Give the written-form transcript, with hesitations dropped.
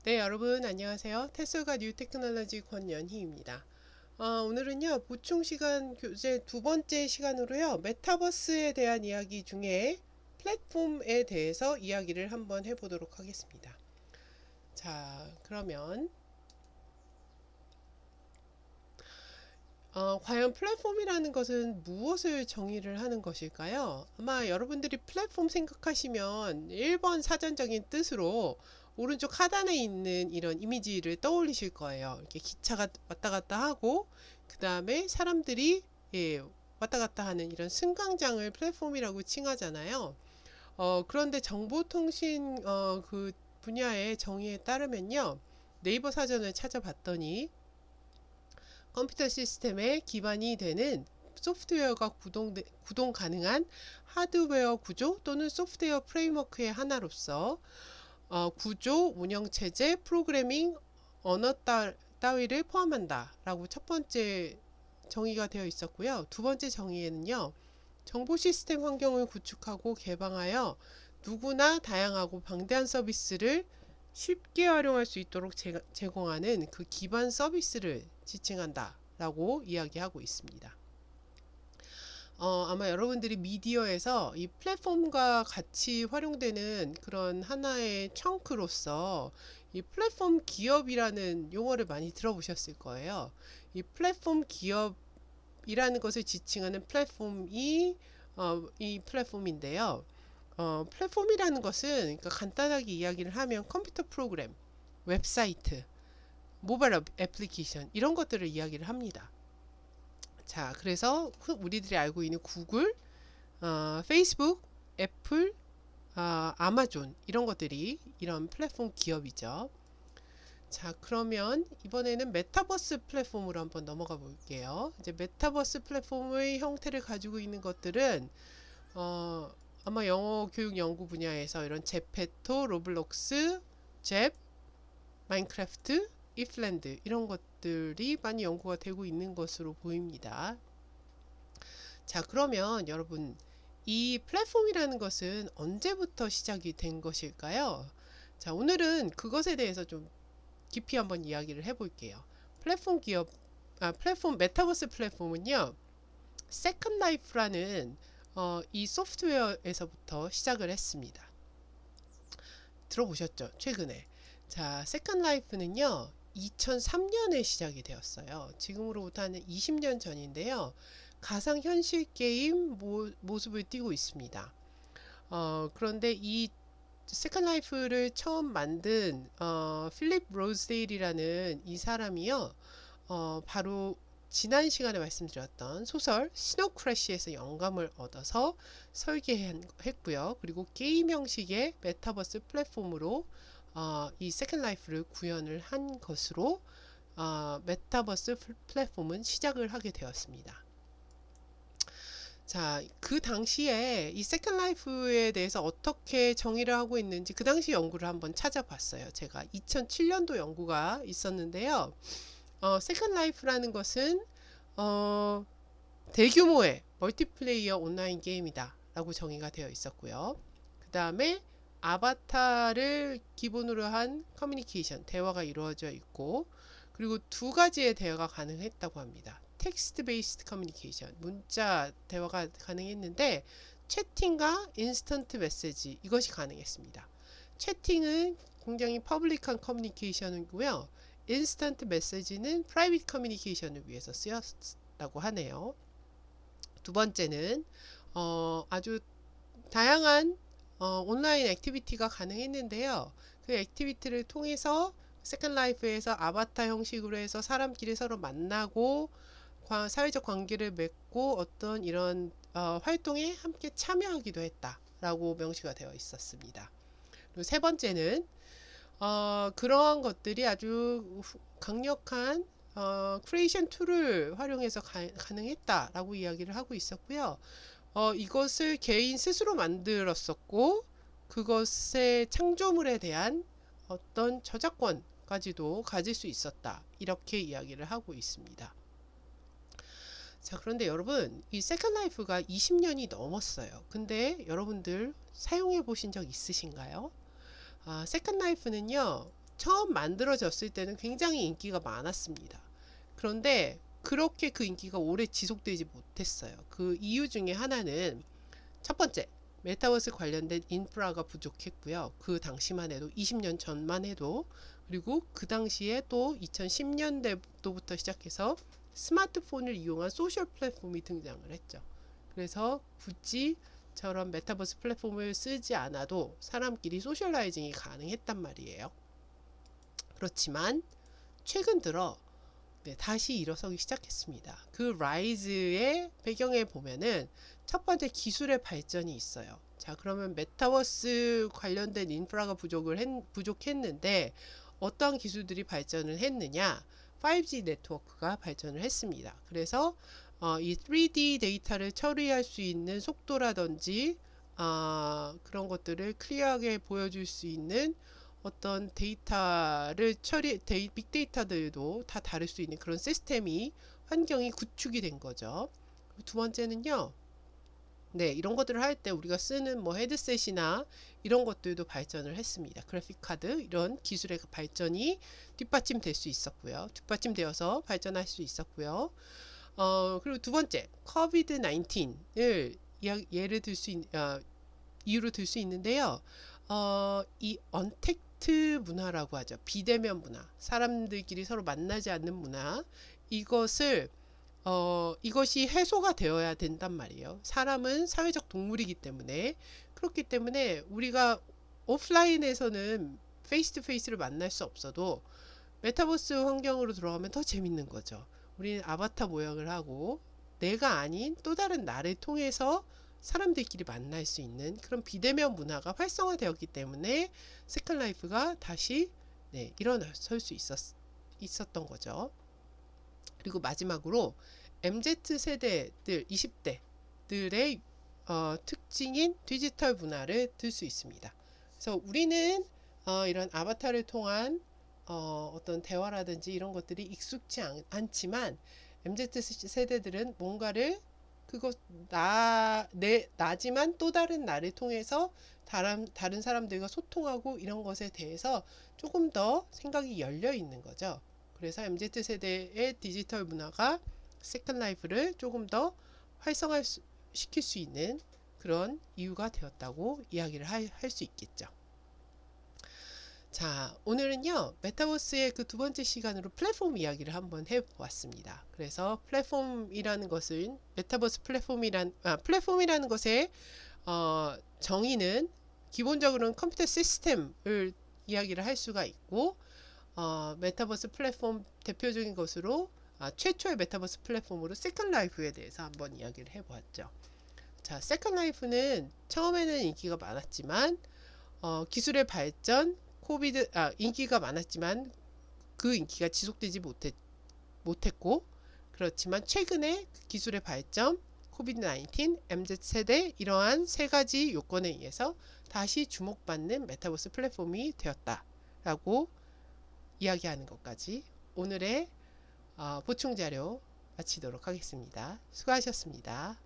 네, 여러분 안녕하세요. 테슬가 뉴 테크놀로지 권연희입니다. 오늘은요, 보충 시간 교재 두 번째 시간으로요, 메타버스에 대한 이야기 중에 플랫폼에 대해서 이야기를 한번 해보도록 하겠습니다. 자, 그러면 과연 플랫폼이라는 것은 무엇을 정의를 하는 것일까요? 아마 여러분들이 플랫폼 생각하시면 1번 사전적인 뜻으로 오른쪽 하단에 있는 이런 이미지를 떠올리실 거예요. 이렇게 기차가 왔다 갔다 하고, 그 다음에 사람들이 왔다 갔다 하는 이런 승강장을 플랫폼이라고 칭하잖아요. 그런데 정보통신 그 분야의 정의에 따르면요. 네이버 사전을 찾아봤더니 컴퓨터 시스템의 기반이 되는 소프트웨어가 구동 가능한 하드웨어 구조 또는 소프트웨어 프레임워크의 하나로서 구조, 운영체제, 프로그래밍, 언어 따위를 포함한다 라고 첫 번째 정의가 되어 있었고요. 두 번째 정의에는요. 정보 시스템 환경을 구축하고 개방하여 누구나 다양하고 방대한 서비스를 쉽게 활용할 수 있도록 제공하는 그 기반 서비스를 지칭한다 라고 이야기하고 있습니다. 아마 여러분들이 미디어에서 이 플랫폼과 같이 활용되는 그런 하나의 청크로서 이 플랫폼 기업이라는 용어를 많이 들어보셨을 거예요. 이 플랫폼 기업이라는 것을 지칭하는 플랫폼이 이 플랫폼인데요. 플랫폼이라는 것은 그러니까 간단하게 이야기를 하면 컴퓨터 프로그램, 웹사이트, 모바일 애플리케이션 이런 것들을 이야기를 합니다. 자, 그래서 우리들이 알고 있는 구글, 페이스북, 애플, 아마존 이런 것들이 이런 플랫폼 기업이죠. 자, 그러면 이번에는 메타버스 플랫폼으로 한번 넘어가 볼게요. 이제 메타버스 플랫폼의 형태를 가지고 있는 것들은 아마 영어 교육 연구 분야에서 이런 제페토, 로블록스, 잽, 마인크래프트, 이플랜드 이런 것들이 많이 연구가 되고 있는 것으로 보입니다. 자, 그러면 여러분 이 플랫폼이라는 것은 언제부터 시작이 된 것일까요? 자, 오늘은 그것에 대해서 좀 깊이 한번 이야기를 해볼게요. 플랫폼 메타버스 플랫폼은요, 세컨 라이프라는 이 소프트웨어에서부터 시작을 했습니다. 들어보셨죠? 최근에. 자, 세컨 라이프는요, 2003년에 시작이 되었어요. 지금으로부터 한 20년 전인데요. 가상현실 게임 모습을 띠고 있습니다. 그런데 이 세컨 라이프를 처음 만든 필립 로즈데일이라는 이 사람이요. 바로 지난 시간에 말씀드렸던 소설 스노우 크래시에서 영감을 얻어서 설계했고요. 그리고 게임 형식의 메타버스 플랫폼으로 이 세컨 라이프를 구현을 한 것으로 메타버스 플랫폼은 시작을 하게 되었습니다. 자, 그 당시에 이 세컨 라이프에 대해서 어떻게 정의를 하고 있는지 그 당시 연구를 한번 찾아봤어요. 제가 2007년도 연구가 있었는데요. 세컨 라이프라는 것은 대규모의 멀티플레이어 온라인 게임이다 라고 정의가 되어 있었고요. 그 다음에 아바타를 기본으로 한 커뮤니케이션, 대화가 이루어져 있고, 그리고 두 가지의 대화가 가능했다고 합니다. 텍스트 베이스드 커뮤니케이션, 문자 대화가 가능했는데, 채팅과 인스턴트 메시지, 이것이 가능했습니다. 채팅은 굉장히 퍼블릭한 커뮤니케이션이고요. 인스턴트 메시지는 프라이빗 커뮤니케이션을 위해서 쓰였다고 하네요. 두 번째는 아주 다양한 온라인 액티비티가 가능했는데요. 그 액티비티를 통해서 세컨 라이프에서 아바타 형식으로 해서 사람끼리 서로 만나고 사회적 관계를 맺고 어떤 이런 활동에 함께 참여하기도 했다라고 명시가 되어 있었습니다. 그리고 세 번째는 그러한 것들이 아주 강력한 크리에이션 툴을 활용해서 가능했다라고 이야기를 하고 있었고요. 이것을 개인 스스로 만들었었고 그것의 창조물에 대한 어떤 저작권까지도 가질 수 있었다. 이렇게 이야기를 하고 있습니다. 자, 그런데 여러분, 이 세컨 라이프가 20년이 넘었어요. 근데 여러분들 사용해 보신 적 있으신가요? 세컨 라이프는요, 처음 만들어졌을 때는 굉장히 인기가 많았습니다. 그런데 그렇게 그 인기가 오래 지속되지 못했어요. 그 이유 중에 하나는 첫 번째, 메타버스 관련된 인프라가 부족했고요. 그 당시만 해도 20년 전만 해도, 그리고 그 당시에 또 2010년대부터 시작해서 스마트폰을 이용한 소셜 플랫폼이 등장을 했죠. 그래서 굳이 저런 메타버스 플랫폼을 쓰지 않아도 사람끼리 소셜라이징이 가능했단 말이에요. 그렇지만 최근 들어 다시 일어서기 시작했습니다. 그 라이즈의 배경에 보면은 첫 번째 기술의 발전이 있어요. 자, 그러면 메타버스 관련된 인프라가 부족했는데 어떠한 기술들이 발전을 했느냐? 5G 네트워크가 발전을 했습니다. 그래서 이 3D 데이터를 처리할 수 있는 속도라든지 그런 것들을 클리어하게 보여줄 수 있는 어떤 데이터를 빅데이터들도 다 다룰 수 있는 그런 시스템이 환경이 구축이 된 거죠. 두 번째는요. 네, 이런 것들을 할 때 우리가 쓰는 뭐 헤드셋이나 이런 것들도 발전을 했습니다. 그래픽 카드 이런 기술의 발전이 뒷받침될 수 있었고요. 뒷받침되어서 발전할 수 있었고요. 그리고 두 번째, 코비드 19을 예를 들 수 이유로 들 수 있는데요. 이 언택트 문화라고 하죠. 비대면 문화, 사람들끼리 서로 만나지 않는 문화, 이것을 이것이 해소가 되어야 된단 말이에요. 사람은 사회적 동물이기 때문에, 그렇기 때문에 우리가 오프라인에서는 페이스 투 페이스를 만날 수 없어도 메타버스 환경으로 들어가면 더 재밌는 거죠. 우리는 아바타 모형을 하고 내가 아닌 또 다른 나를 통해서 사람들끼리 만날 수 있는 그런 비대면 문화가 활성화되었기 때문에 세컨 라이프가 다시 일어설 수 있었던 거죠. 그리고 마지막으로 MZ 세대들, 20대들의 특징인 디지털 문화를 들 수 있습니다. 그래서 우리는 이런 아바타를 통한 어떤 대화라든지 이런 것들이 익숙치 않지만 MZ 세대들은 뭔가를 나지만 또 다른 나를 통해서 다른 사람들과 소통하고 이런 것에 대해서 조금 더 생각이 열려 있는 거죠. 그래서 MZ 세대의 디지털 문화가 세컨 라이프를 조금 더 활성화시킬 수 있는 그런 이유가 되었다고 이야기를 할 수 있겠죠. 자, 오늘은요, 메타버스의 그 두 번째 시간으로 플랫폼 이야기를 한번 해보았습니다. 그래서 플랫폼이라는 것은, 메타버스 플랫폼이라는 것의 정의는 기본적으로는 컴퓨터 시스템을 이야기를 할 수가 있고, 메타버스 플랫폼 대표적인 것으로 최초의 메타버스 플랫폼으로 세컨 라이프에 대해서 한번 이야기를 해보았죠. 자, 세컨 라이프는 처음에는 인기가 많았지만 기술의 발전, 인기가 많았지만 그 인기가 지속되지 못했고, 그렇지만 최근에 기술의 발전, 코비드 19, MZ 세대 이러한 세 가지 요건에 의해서 다시 주목받는 메타버스 플랫폼이 되었다라고 이야기하는 것까지 오늘의 보충 자료 마치도록 하겠습니다. 수고하셨습니다.